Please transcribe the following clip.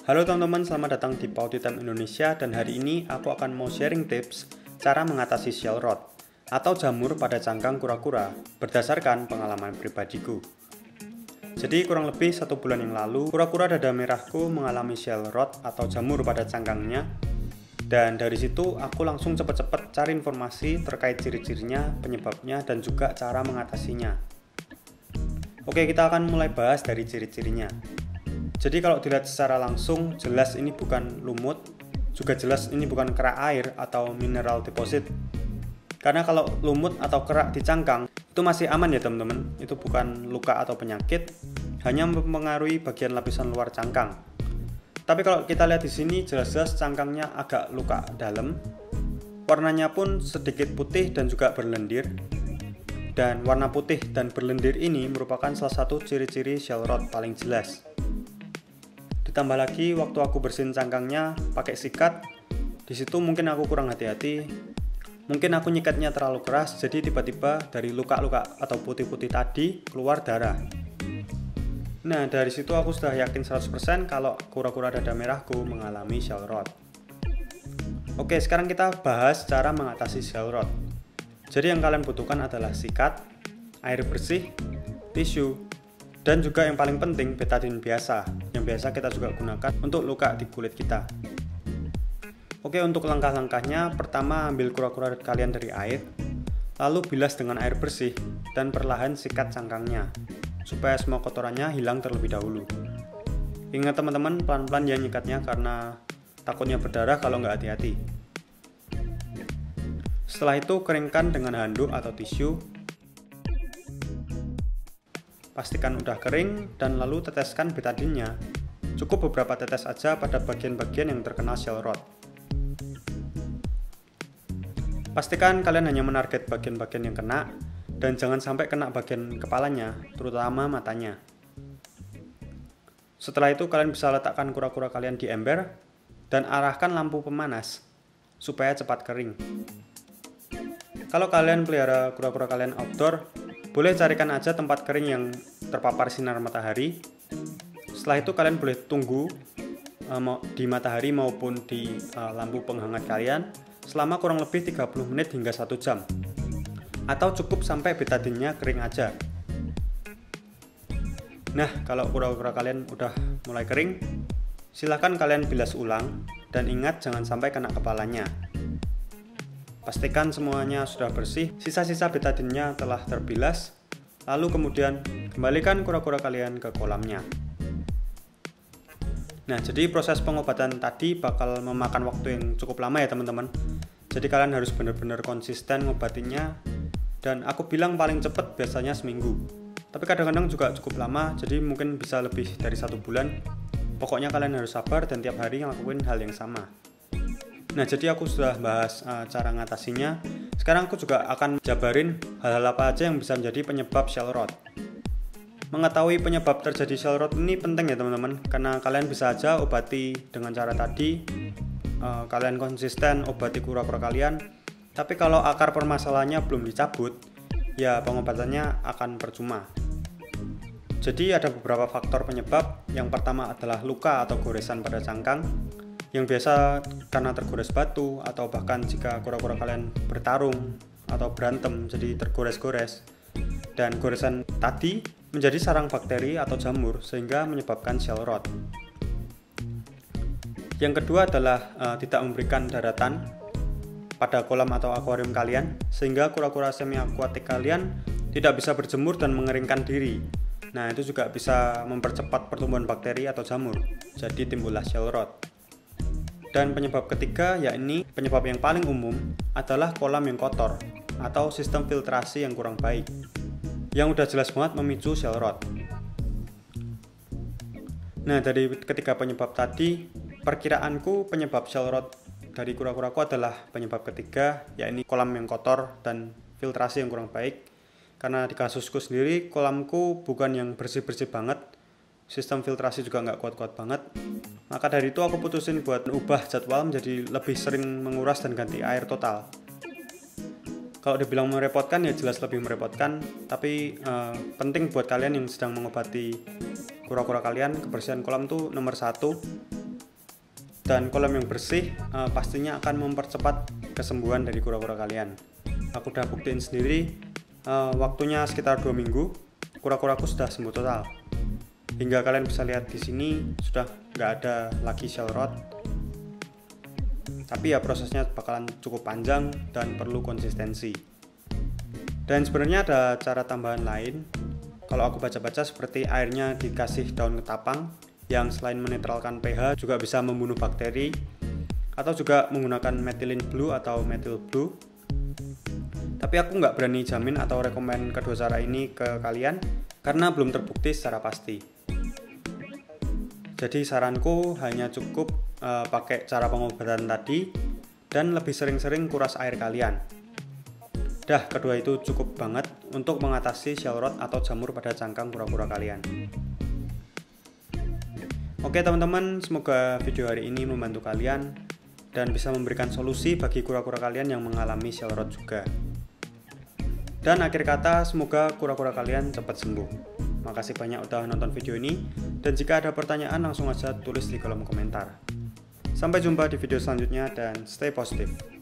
Halo teman-teman, selamat datang di Pouty Time Indonesia, dan hari ini aku akan mau sharing tips cara mengatasi shell rot atau jamur pada cangkang kura-kura berdasarkan pengalaman pribadiku. Jadi kurang lebih 1 bulan yang lalu, kura-kura dada merahku mengalami shell rot atau jamur pada cangkangnya, dan dari situ aku langsung cepat-cepat cari informasi terkait ciri-cirinya, penyebabnya, dan juga cara mengatasinya. Oke, kita akan mulai bahas dari ciri-cirinya. Jadi kalau dilihat secara langsung, jelas ini bukan lumut, juga jelas ini bukan kerak air atau mineral deposit. Karena kalau lumut atau kerak di cangkang, itu masih aman ya teman-teman. Itu bukan luka atau penyakit, hanya mempengaruhi bagian lapisan luar cangkang. Tapi kalau kita lihat di sini, jelas-jelas cangkangnya agak luka dalam. Warnanya pun sedikit putih dan juga berlendir. Dan warna putih dan berlendir ini merupakan salah satu ciri-ciri shell rot paling jelas. Ditambah lagi waktu aku bersihin cangkangnya pakai sikat, di situ mungkin aku kurang hati-hati, mungkin aku nyikatnya terlalu keras, jadi tiba-tiba dari luka-luka atau putih-putih tadi keluar darah. Nah, dari situ aku sudah yakin 100% kalau kura-kura dada merahku mengalami shell rot. Oke, sekarang kita bahas cara mengatasi shell rot. Jadi yang kalian butuhkan adalah sikat, air bersih, tisu, dan juga yang paling penting betadine biasa, yang biasa kita juga gunakan untuk luka di kulit kita. Oke, untuk langkah-langkahnya, pertama ambil kura-kura kalian dari air, lalu bilas dengan air bersih dan perlahan sikat cangkangnya supaya semua kotorannya hilang terlebih dahulu. Ingat teman-teman, pelan-pelan ya nyikatnya karena takutnya berdarah kalau nggak hati-hati. Setelah itu keringkan dengan handuk atau tisu. Pastikan udah kering dan lalu teteskan betadine-nya. Cukup beberapa tetes aja pada bagian-bagian yang terkena shell rot. Pastikan kalian hanya menarget bagian-bagian yang kena dan jangan sampai kena bagian kepalanya, terutama matanya. Setelah itu kalian bisa letakkan kura-kura kalian di ember dan arahkan lampu pemanas supaya cepat kering. Kalau kalian pelihara kura-kura kalian outdoor, boleh carikan aja tempat kering yang terpapar sinar matahari. Setelah itu kalian boleh tunggu di matahari maupun di lampu penghangat kalian selama kurang lebih 30 menit hingga 1 jam. Atau cukup sampai betadine-nya kering aja. Nah, kalau kura-kura kalian udah mulai kering, silahkan kalian bilas ulang dan ingat jangan sampai kena kepalanya. Pastikan semuanya sudah bersih, sisa-sisa betadine-nya telah terbilas, lalu kemudian kembalikan kura-kura kalian ke kolamnya. Nah, jadi proses pengobatan tadi bakal memakan waktu yang cukup lama ya teman-teman. Jadi kalian harus benar-benar konsisten ngobatinya, dan aku bilang paling cepat biasanya seminggu. Tapi kadang-kadang juga cukup lama, jadi mungkin bisa lebih dari 1 bulan. Pokoknya kalian harus sabar dan tiap hari ngelakuin hal yang sama. Nah, jadi aku sudah bahas cara ngatasinya. Sekarang aku juga akan jabarin hal-hal apa aja yang bisa menjadi penyebab shell rot. Mengetahui penyebab terjadi shell rot ini penting ya teman-teman, karena kalian bisa aja obati dengan cara tadi. Kalian konsisten obati kura-kura kalian, tapi kalau akar permasalahannya belum dicabut, ya pengobatannya akan percuma. Jadi ada beberapa faktor penyebab. Yang pertama adalah luka atau goresan pada cangkang, yang biasa karena tergores batu atau bahkan jika kura-kura kalian bertarung atau berantem jadi tergores-gores, dan goresan tadi menjadi sarang bakteri atau jamur sehingga menyebabkan shell rot. Yang kedua adalah tidak memberikan daratan pada kolam atau akuarium kalian sehingga kura-kura semi akuatik kalian tidak bisa berjemur dan mengeringkan diri. Nah, itu juga bisa mempercepat pertumbuhan bakteri atau jamur, jadi timbullah shell rot. Dan penyebab ketiga, yakni penyebab yang paling umum, adalah kolam yang kotor atau sistem filtrasi yang kurang baik, yang udah jelas banget memicu shell rot. Nah, dari ketiga penyebab tadi, perkiraanku penyebab shell rot dari kura-kuraku adalah penyebab ketiga, yakni kolam yang kotor dan filtrasi yang kurang baik. Karena di kasusku sendiri, kolamku bukan yang bersih-bersih banget, sistem filtrasi juga nggak kuat-kuat banget. Maka dari itu aku putusin buat ubah jadwal menjadi lebih sering menguras dan ganti air total. Kalau dibilang merepotkan ya jelas lebih merepotkan, tapi penting buat kalian yang sedang mengobati kura-kura kalian. Kebersihan kolam tuh nomor 1. dan kolam yang bersih pastinya akan mempercepat kesembuhan dari kura-kura kalian. Aku udah buktiin sendiri, waktunya sekitar 2 minggu, kura-kuraku sudah sembuh total. Hingga kalian bisa lihat di sini sudah nggak ada lagi shell rot. Tapi ya prosesnya bakalan cukup panjang dan perlu konsistensi. Dan sebenarnya ada cara tambahan lain. Kalau aku baca-baca seperti airnya dikasih daun ketapang yang selain menetralkan pH juga bisa membunuh bakteri, atau juga menggunakan methylene blue atau methyl blue. Tapi aku nggak berani jamin atau rekomen kedua cara ini ke kalian karena belum terbukti secara pasti. Jadi saranku hanya cukup pakai cara pengobatan tadi dan lebih sering-sering kuras air kalian. Dah, kedua itu cukup banget untuk mengatasi shell rot atau jamur pada cangkang kura-kura kalian. Oke teman-teman, semoga video hari ini membantu kalian dan bisa memberikan solusi bagi kura-kura kalian yang mengalami shell rot juga. Dan akhir kata, semoga kura-kura kalian cepat sembuh. Makasih banyak udah nonton video ini, dan jika ada pertanyaan langsung aja tulis di kolom komentar. Sampai jumpa di video selanjutnya dan stay positif.